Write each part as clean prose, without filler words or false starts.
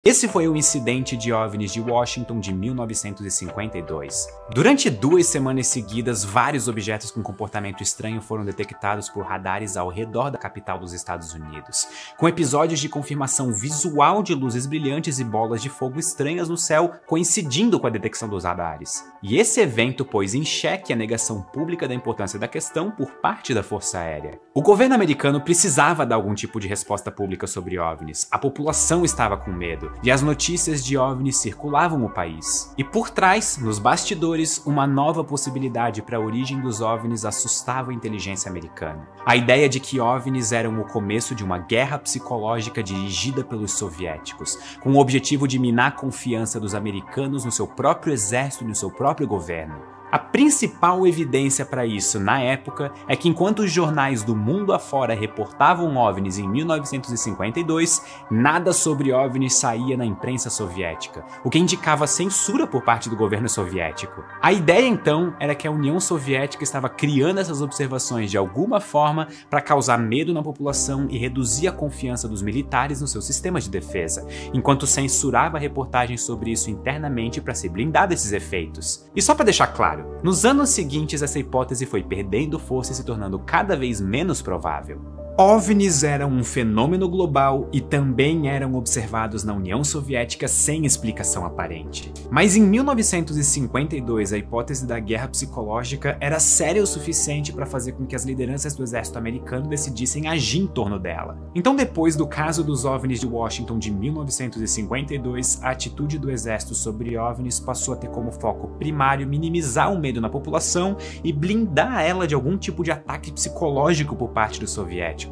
Esse foi o incidente de OVNIs de Washington de 1952. Durante 2 semanas seguidas, vários objetos com comportamento estranho foram detectados por radares ao redor da capital dos Estados Unidos, com episódios de confirmação visual de luzes brilhantes e bolas de fogo estranhas no céu coincidindo com a detecção dos radares. E esse evento pôs em xeque a negação pública da importância da questão por parte da Força Aérea. O governo americano precisava dar algum tipo de resposta pública sobre OVNIs, a população estava com medo, e as notícias de OVNIs circulavam o país. E por trás, nos bastidores, uma nova possibilidade para a origem dos OVNIs assustava a inteligência americana. A ideia de que OVNIs eram o começo de uma guerra psicológica dirigida pelos soviéticos, com o objetivo de minar a confiança dos americanos no seu próprio exército e no seu próprio governo. A principal evidência para isso na época é que enquanto os jornais do mundo afora reportavam OVNIs em 1952, nada sobre OVNIs saía na imprensa soviética, o que indicava censura por parte do governo soviético. A ideia então era que a União Soviética estava criando essas observações de alguma forma para causar medo na população e reduzir a confiança dos militares nos seus sistemas de defesa, enquanto censurava reportagens sobre isso internamente para se blindar desses efeitos. E só para deixar claro, nos anos seguintes essa hipótese foi perdendo força e se tornando cada vez menos provável. OVNIs eram um fenômeno global e também eram observados na União Soviética sem explicação aparente. Mas em 1952 a hipótese da guerra psicológica era séria o suficiente para fazer com que as lideranças do exército americano decidissem agir em torno dela. Então, depois do caso dos OVNIs de Washington de 1952, a atitude do exército sobre OVNIs passou a ter como foco primário minimizar o medo na população e blindar ela de algum tipo de ataque psicológico por parte dos soviéticos.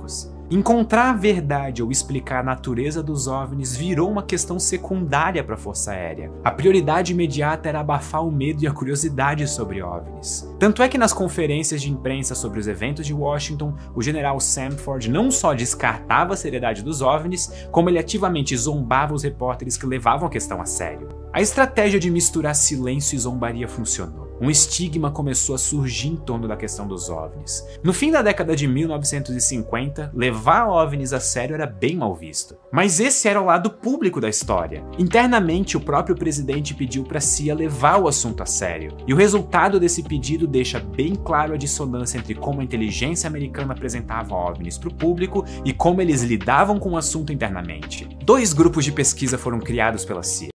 Encontrar a verdade ou explicar a natureza dos OVNIs virou uma questão secundária para a Força Aérea. A prioridade imediata era abafar o medo e a curiosidade sobre OVNIs. Tanto é que nas conferências de imprensa sobre os eventos de Washington, o general Samford não só descartava a seriedade dos OVNIs, como ele ativamente zombava os repórteres que levavam a questão a sério. A estratégia de misturar silêncio e zombaria funcionou. Um estigma começou a surgir em torno da questão dos OVNIs. No fim da década de 1950, levar OVNIs a sério era bem mal visto. Mas esse era o lado público da história. Internamente, o próprio presidente pediu para a CIA levar o assunto a sério. E o resultado desse pedido deixa bem claro a dissonância entre como a inteligência americana apresentava OVNIs para o público e como eles lidavam com o assunto internamente. 2 grupos de pesquisa foram criados pela CIA.